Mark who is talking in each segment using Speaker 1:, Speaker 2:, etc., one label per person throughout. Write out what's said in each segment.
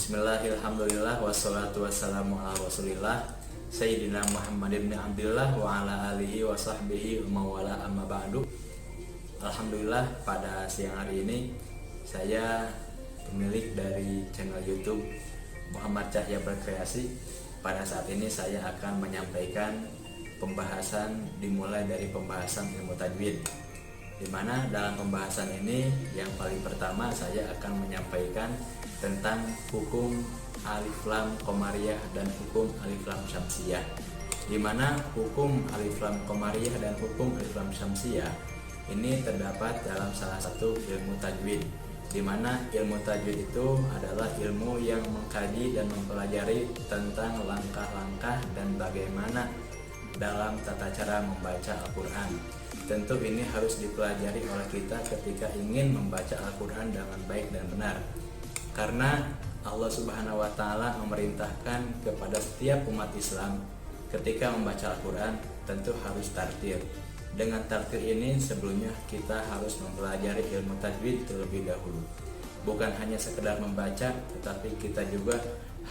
Speaker 1: Bismillahirrahmanirrahim. Wassalatu wassalamu ala rasulillah Sayyidina Muhammad ibn Abdillah wa ala alihi wa sahbihi mawala amma ba'du. Alhamdulillah, pada siang hari ini saya pemilik dari channel YouTube Muhammad Cahya Berkreasi. Pada saat ini saya akan menyampaikan pembahasan dimulai dari pembahasan ilmu tajwid, di mana dalam pembahasan ini yang paling pertama saya akan menyampaikan tentang hukum alif lam qamariyah dan hukum alif lam syamsiyah, di mana hukum alif lam qamariyah dan hukum alif lam syamsiyah ini terdapat dalam salah satu ilmu tajwid, di mana ilmu tajwid itu adalah ilmu yang mengkaji dan mempelajari tentang langkah-langkah dan bagaimana dalam tata cara membaca Al-Quran. Tentu ini harus dipelajari oleh kita ketika ingin membaca Al-Quran dengan baik dan benar, karena Allah Subhanahu wa Ta'ala memerintahkan kepada setiap umat Islam ketika membaca Al-Quran tentu harus tartil. Dengan tartil ini sebelumnya kita harus mempelajari ilmu tajwid terlebih dahulu. Bukan hanya sekedar membaca, tetapi kita juga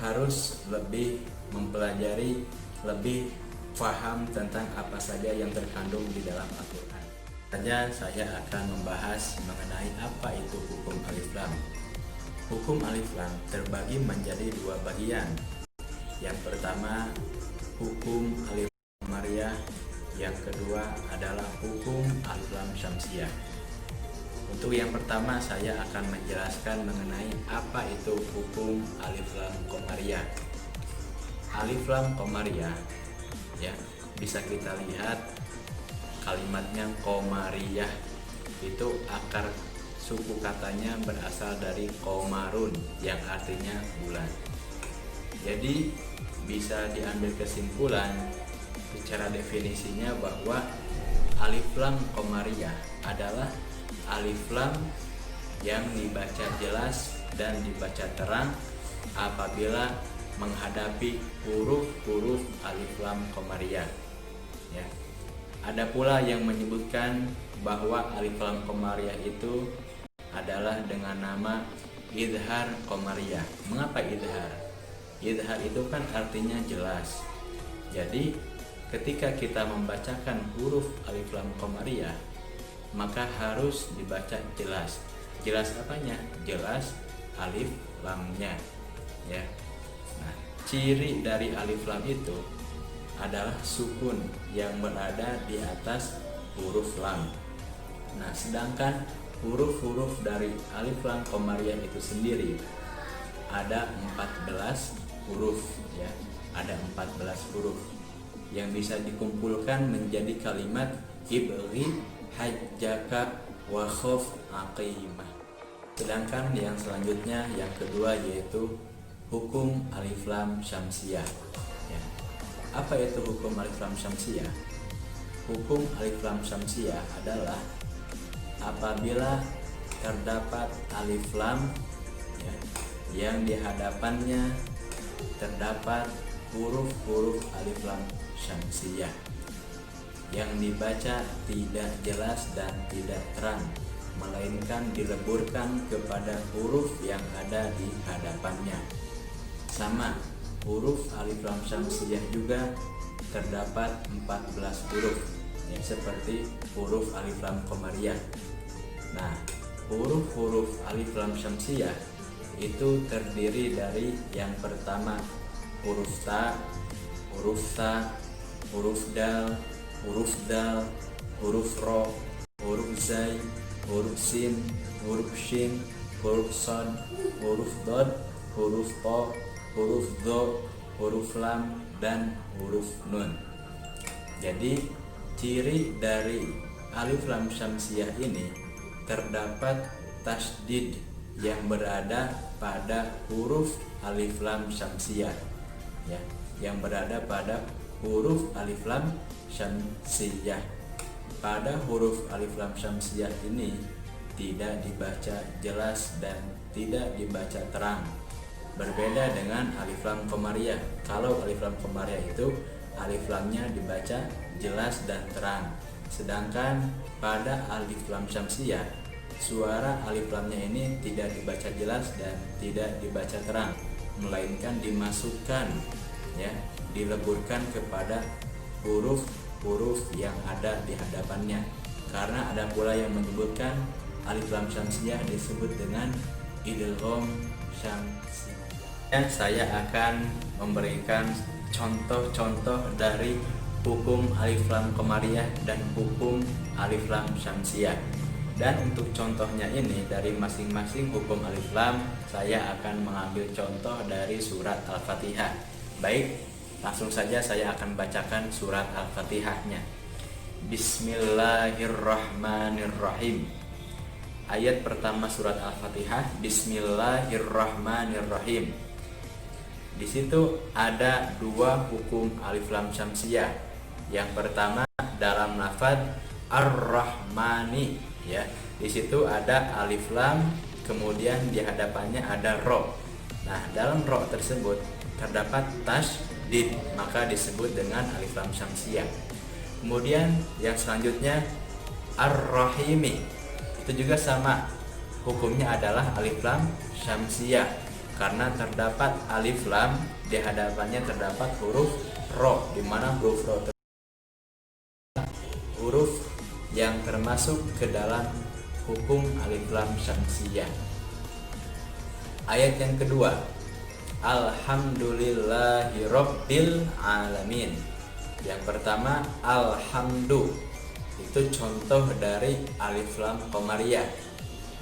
Speaker 1: harus lebih mempelajari, lebih paham tentang apa saja yang terkandung di dalam Al-Quran. Saya akan membahas mengenai apa itu hukum alif lam. Hukum alif lam terbagi menjadi dua bagian. Yang pertama hukum alif lam qamariyah, yang kedua adalah hukum alif lam syamsiyah. Untuk yang pertama saya akan menjelaskan mengenai apa itu hukum alif lam qamariyah. Alif lam qamariyah, ya, bisa kita lihat kalimatnya qamariyah, itu akar suku katanya berasal dari qamarun yang artinya bulan. Jadi bisa diambil kesimpulan secara definisinya bahwa alif lam qamariyah adalah alif lam yang dibaca jelas dan dibaca terang apabila menghadapi huruf-huruf alif lam qamariyah, ya. Ada pula yang menyebutkan bahwa alif lam qamariyah itu adalah dengan nama idhar qamariyah. Mengapa idhar? Idhar itu kan artinya jelas. Jadi ketika kita membacakan huruf alif lam qamariyah, maka harus dibaca jelas. Jelas apanya? Jelas alif lamnya, ya. Nah, ciri dari alif lam itu adalah sukun yang berada di atas huruf lam. Nah, sedangkan huruf-huruf dari alif lam qamariyah itu sendiri ada 14 huruf, ya. Ada 14 huruf yang bisa dikumpulkan menjadi kalimat ibghi hajjaka wa khuf aqimah. Sedangkan yang selanjutnya yang kedua yaitu hukum alif lam syamsiyah, ya. Apa itu hukum alif lam syamsiyah? Hukum alif lam syamsiyah adalah apabila terdapat alif lam, ya, yang di hadapannya terdapat huruf-huruf alif lam syamsiyah yang dibaca tidak jelas dan tidak terang, melainkan dileburkan kepada huruf yang ada di hadapannya. Sama, huruf alif lam syamsiyah juga terdapat 14 huruf, ya, seperti huruf alif lam qamariyah. Nah, huruf-huruf alif lam syamsiyah itu terdiri dari yang pertama huruf ta, huruf sa, huruf dal, huruf dal, huruf ro, huruf zai, huruf sin, huruf shin, huruf son, huruf dod, huruf to, huruf do, huruf lam, dan huruf nun. Jadi ciri dari alif lam syamsiyah ini terdapat tasdid yang berada pada huruf alif lam syamsiyah, ya, yang berada pada huruf alif lam syamsiyah. Pada huruf alif lam syamsiyah ini tidak dibaca jelas dan tidak dibaca terang. Berbeda dengan alif lam qamariyah. Kalau alif lam qamariyah itu alif lamnya dibaca jelas dan terang. Sedangkan pada alif lam syamsiyah suara alif lamnya ini tidak dibaca jelas dan tidak dibaca terang. melainkan dimasukkan, ya, dileburkan kepada huruf-huruf yang ada di hadapannya. Karena ada pula yang menyebutkan alif lam syamsiyah disebut dengan idgham syamsiyah. Dan saya akan memberikan contoh-contoh dari hukum alif lam qamariyah dan hukum alif lam syamsiyah. Dan untuk contohnya ini dari masing-masing hukum alif lam, saya akan mengambil contoh dari surat Al-Fatihah. Baik, langsung saja saya akan bacakan surat Al-Fatihahnya. Bismillahirrahmanirrahim. Ayat pertama surat Al-Fatihah, Bismillahirrahmanirrahim. Di situ ada dua hukum alif lam syamsiyah. Yang pertama dalam lafaz Ar-Rahmani, ya. Di situ ada alif lam, kemudian di hadapannya ada ro. Nah, dalam ro tersebut terdapat tasydid, maka disebut dengan alif lam syamsiyah. Kemudian yang selanjutnya Ar-Rahimi. Itu juga sama. Hukumnya adalah alif lam syamsiyah karena terdapat alif lam, di hadapannya terdapat huruf ro, di mana huruf ro huruf yang termasuk ke dalam hukum alif lam syamsiyah. Ayat yang kedua, Alhamdulillahirabbil alamin. Yang pertama alhamdu, itu contoh dari alif lam qamariyah.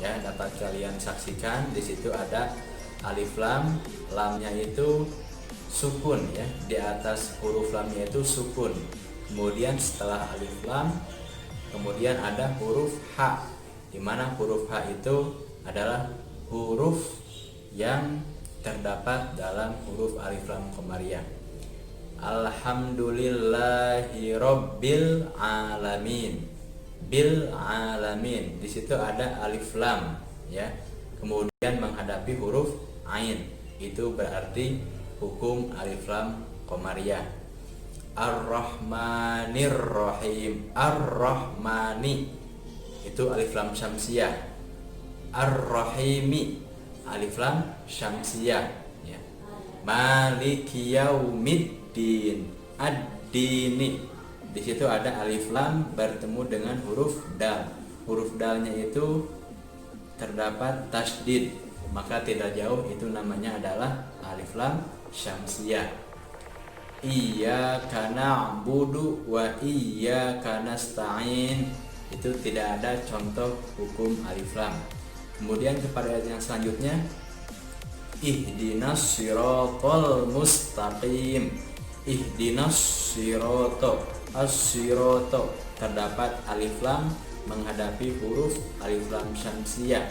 Speaker 1: Ya, dapat kalian saksikan di situ ada alif lam, lamnya itu sukun, ya. Di atas huruf lamnya itu sukun. Kemudian setelah alif lam kemudian ada huruf H, di mana huruf H itu adalah huruf yang terdapat dalam huruf alif lam qamariyah. Alhamdulillahirabbil alamin. Bil alamin. Di situ ada alif lam, ya. Kemudian menghadapi huruf ain. Itu berarti hukum alif lam qamariyah. Ar-Rahmanir-Rahim. Ar-Rahmani itu alif lam syamsiyah. Ar-Rahimi alif lam syamsiyah, ya. Maliki yaumiddin. Ad-dini. Di situ ada alif lam bertemu dengan huruf dal. Huruf dalnya itu terdapat tasydid, maka tidak jauh itu namanya adalah alif lam syamsiyah. Iyyaka na'budu wa iyyaka nasta'in. Itu tidak ada contoh hukum alif lam. Kemudian kepada ayat yang selanjutnya, Ihdinas siratal mustaqim. Ihdinas sirato. As-sirato terdapat alif lam menghadapi huruf alif lam syamsiyah,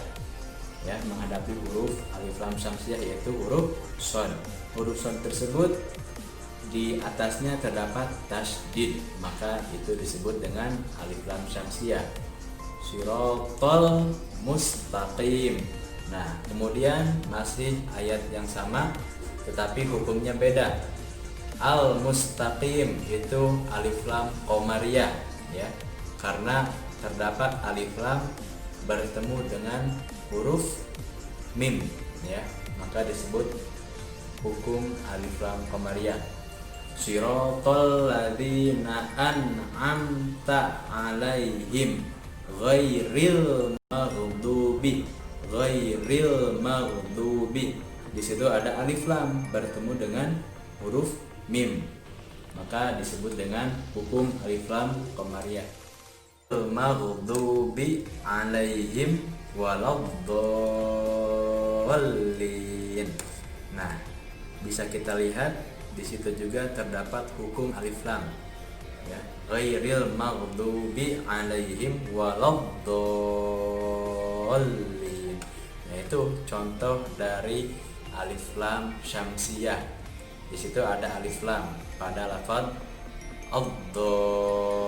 Speaker 1: ya, menghadapi huruf alif lam syamsiyah yaitu huruf shad. Huruf shad tersebut di atasnya terdapat tasydid, maka itu disebut dengan alif lam syamsiyah. Siratal mustaqim. Nah, kemudian masih ayat yang sama tetapi hukumnya beda. Al mustaqim itu alif lam qamariyah, ya. Karena terdapat alif lam bertemu dengan huruf mim, ya, maka disebut hukum alif lam qamariyah. Siratal ladzina an'amta 'alaihim ghairil maghdubi. Ghairil maghdubi. Di situ ada alif lam bertemu dengan huruf mim, maka disebut dengan hukum alif lam qamariyah. Maghdubi 'alaihim waladdallin. Nah, bisa kita lihat di situ juga terdapat hukum alif lam, ya. Ghairil maghdubi 'alaihim waladdallin. Yaitu contoh dari alif lam syamsiyah. Di situ ada alif lam pada lafaz ad-dallin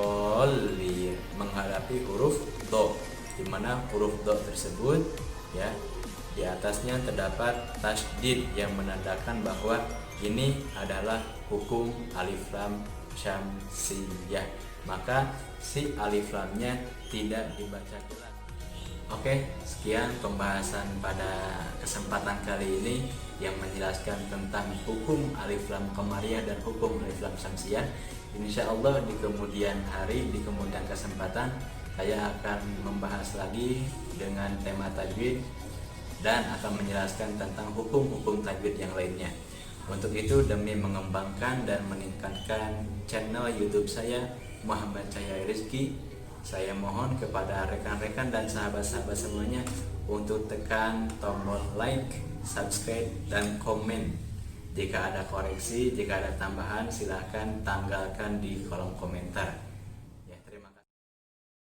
Speaker 1: menghadapi huruf do, di mana huruf do tersebut, ya, di atasnya terdapat tasydid yang menandakan bahwa ini adalah hukum alif lam syamsiyah, maka si alif lamnya tidak dibaca jelas. Oke, sekian pembahasan pada kesempatan kali ini. yang menjelaskan tentang hukum alif lam qamariyah dan hukum alif lam syamsiyah. Insya Allah di kemudian hari, di kemudian kesempatan saya akan membahas lagi dengan tema tajwid dan akan menjelaskan tentang hukum-hukum tajwid yang lainnya. Untuk itu, demi mengembangkan dan meningkatkan channel YouTube saya Muhammad Cahaya Rizki, saya mohon kepada rekan-rekan dan sahabat-sahabat semuanya untuk tekan tombol like, subscribe, dan komen. Jika ada koreksi, jika ada tambahan, silahkan tanggalkan di kolom komentar.